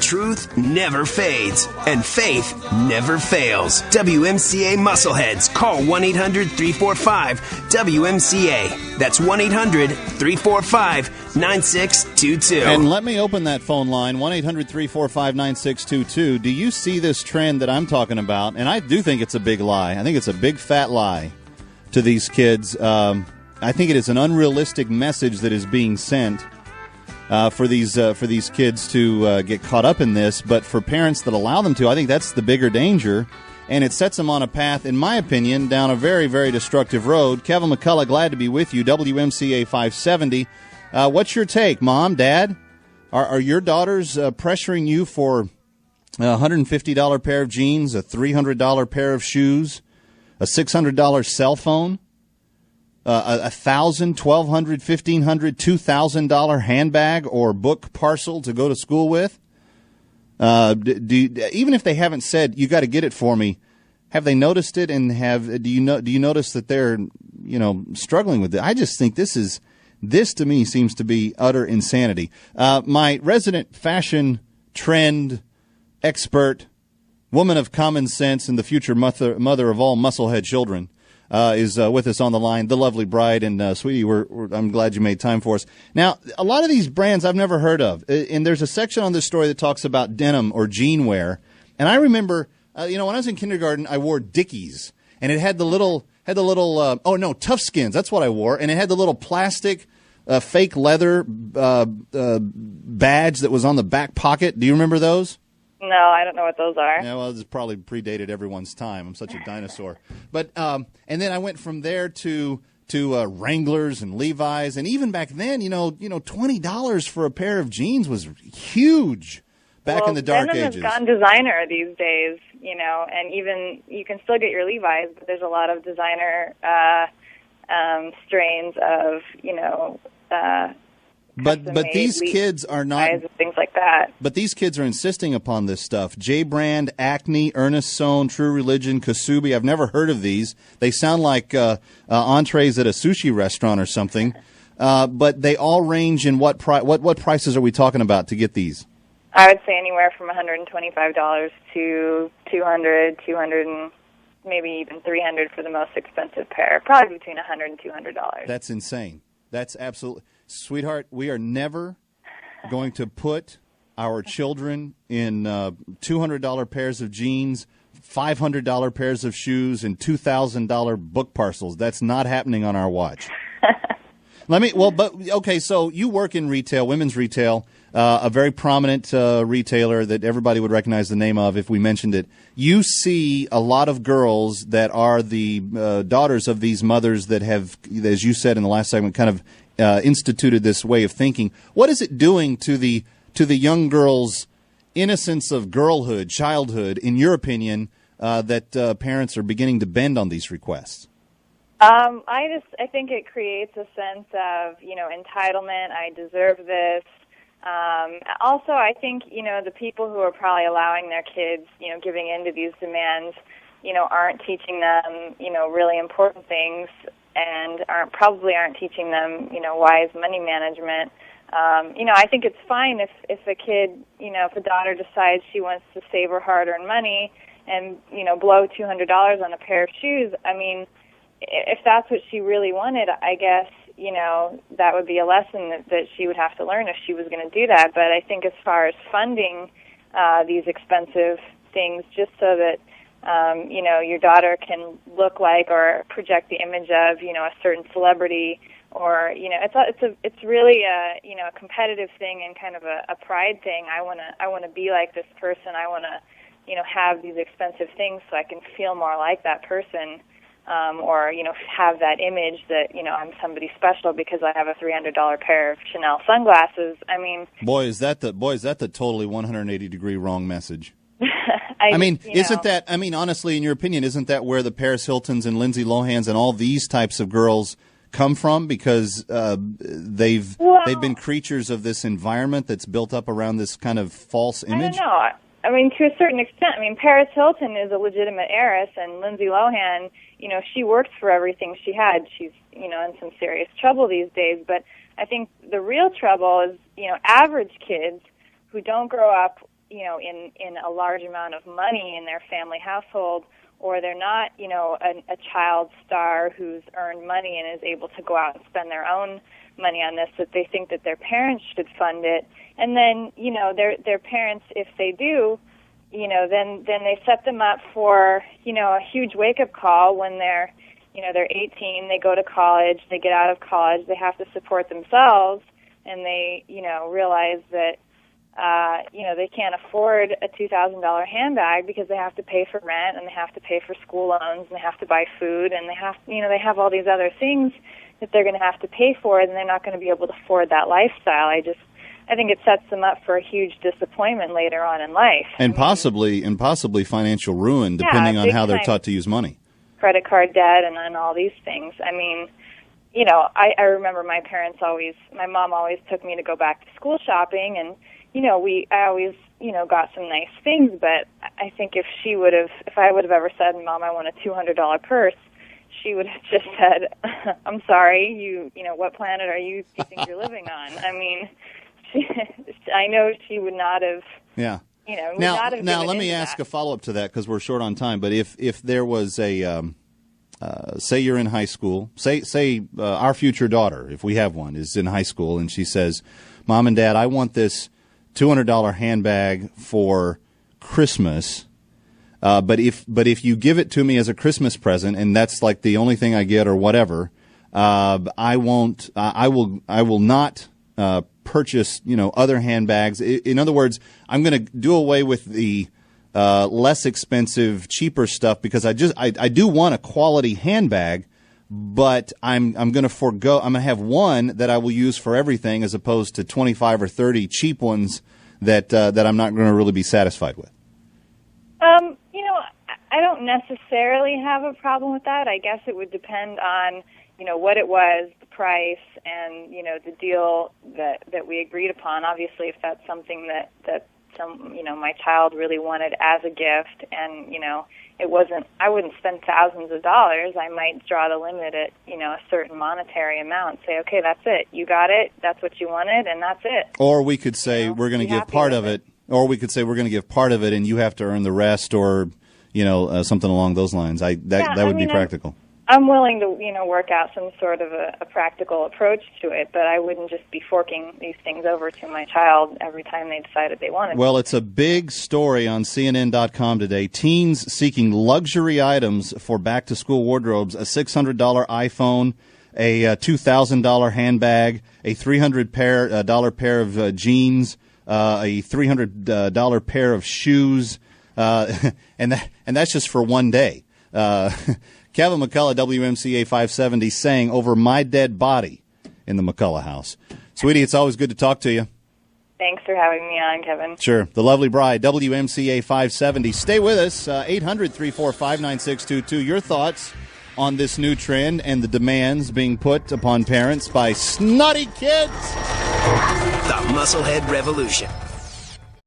truth never fades, and faith never fails. WMCA Muscleheads. Call 1-800-345-WMCA. That's 1-800-345-9622. And let me open that phone line, 1-800-345-9622. Do you see this trend that I'm talking about? And I do think it's a big lie. I think it's a big fat lie to these kids. I think it is an unrealistic message that is being sent for these kids to get caught up in this. But for parents that allow them to, I think that's the bigger danger. And it sets them on a path, in my opinion, down a very, very destructive road. Kevin McCullough, glad to be with you, WMCA 570. What's your take, Mom, Dad? Are your daughters pressuring you for a $150 pair of jeans, a $300 pair of shoes, a $600 cell phone, a $1,000, $1,200, $1,500, $2,000 handbag or book parcel to go to school with? Even if they haven't said you got to get it for me, have they noticed it? And do you notice that they're struggling with it? I just think this to me seems to be utter insanity. My resident fashion trend expert, woman of common sense, and the future mother of all musclehead children, is with us on the line. The lovely bride. And sweetie, I'm glad you made time for us. Now, a lot of these brands I've never heard of, and there's a section on this story that talks about denim or jean wear. And I remember, when I was in kindergarten, I wore Dickies, and it had the little Toughskins. That's what I wore, and it had the little plastic, fake leather badge that was on the back pocket. Do you remember those? No, I don't know what those are. Yeah, well, this probably predated everyone's time. I'm such a dinosaur. But and then I went from there to Wranglers and Levi's, and even back then, $20 for a pair of jeans was huge back in the dark ages. Denim has gone designer these days, and even you can still get your Levi's, but there's a lot of designer strains of But these kids are not things like that. But these kids are insisting upon this stuff. J Brand, Acne, Ernest Sohn, True Religion, Kasubi. I've never heard of these. They sound like entrees at a sushi restaurant or something. But they all range in what prices are we talking about to get these? I would say anywhere from $125 to $200, and maybe even $300 for the most expensive pair. Probably between $100 and $200. That's insane. That's absolutely. Sweetheart, we are never going to put our children in $200 pairs of jeans, $500 pairs of shoes, and $2,000 book parcels. That's not happening on our watch. So you work in retail, women's retail, a very prominent retailer that everybody would recognize the name of if we mentioned it. You see a lot of girls that are the daughters of these mothers that have, as you said in the last segment, kind of instituted this way of thinking. What is it doing to the young girls' innocence of girlhood, childhood, in your opinion, that parents are beginning to bend on these requests? I think it creates a sense of, entitlement. I deserve this. Also, I think, the people who are probably allowing their kids, giving into these demands, aren't teaching them, really important things, and probably aren't teaching them, wise money management. I think it's fine if a kid, if a daughter decides she wants to save her hard-earned money and, blow $200 on a pair of shoes. I mean, if that's what she really wanted, I guess, that would be a lesson that she would have to learn if she was going to do that. But I think as far as funding these expensive things, just so that your daughter can look like or project the image of, a certain celebrity, or, it's really a competitive thing and kind of a pride thing. I want to be like this person. I want to, have these expensive things so I can feel more like that person, or, have that image that, I'm somebody special because I have a $300 pair of Chanel sunglasses. I mean, is that the totally 180-degree wrong message? Honestly, in your opinion, isn't that where the Paris Hiltons and Lindsay Lohans and all these types of girls come from? Because they've been creatures of this environment that's built up around this kind of false image? I don't know. I mean, to a certain extent. I mean, Paris Hilton is a legitimate heiress, and Lindsay Lohan, she worked for everything she had. She's, in some serious trouble these days. But I think the real trouble is, average kids who don't grow up in a large amount of money in their family household, or they're not, a child star who's earned money and is able to go out and spend their own money on this, that they think that their parents should fund it. And then, their parents, if they do, then they set them up for, a huge wake-up call when they're 18, they go to college, they get out of college, they have to support themselves, and they, realize that, they can't afford a $2,000 handbag because they have to pay for rent, and they have to pay for school loans, and they have to buy food, and they have all these other things that they're going to have to pay for, and they're not going to be able to afford that lifestyle. I think it sets them up for a huge disappointment later on in life. And possibly financial ruin, depending on how they're taught to use money. Credit card debt and all these things. I mean, I remember my mom always took me to go back to school shopping, and, I always, got some nice things, but I think if I would have ever said, Mom, I want a $200 purse, she would have just said, I'm sorry, what planet are you think you're living on? I mean, I know she would not have. Yeah. Now let me ask a follow-up to that, because we're short on time. But if there was a, say you're in high school, say our future daughter, if we have one, is in high school, and she says, Mom and Dad, I want this $200 handbag for Christmas. But if you give it to me as a Christmas present, and that's like the only thing I get or whatever, I will not purchase, other handbags. In other words, I'm going to do away with the less expensive, cheaper stuff, because I do want a quality handbag, but I'm going to forego. I'm going to have one that I will use for everything, as opposed to 25 or 30 cheap ones that I'm not going to really be satisfied with. I don't necessarily have a problem with that. I guess it would depend on, what it was, the price, and, the deal that we agreed upon. Obviously, if that's something that my child really wanted as a gift, and, I wouldn't spend thousands of dollars. I might draw the limit at, a certain monetary amount. Say, okay, that's it. You got it. That's what you wanted, and that's it. Or we could say we're going to give part of it. Or we could say we're going to give part of it, and you have to earn the rest, or something along those lines. That would be practical. I'm willing to work out some sort of a practical approach to it, but I wouldn't just be forking these things over to my child every time they decided they wanted. Well, it's a big story on CNN.com today. Teens seeking luxury items for back-to-school wardrobes: a $600 iPhone, a $2,000 handbag, a $300 pair of jeans, a $300 pair of shoes, and that's just for one day. Kevin McCullough, WMCA 570, saying "Over My Dead Body" in the McCullough house. Sweetie, it's always good to talk to you. Thanks for having me on, Kevin. Sure. The Lovely Bride, WMCA 570. Stay with us, 800-345-9622. Your thoughts on this new trend and the demands being put upon parents by snotty kids. The Musclehead Revolution,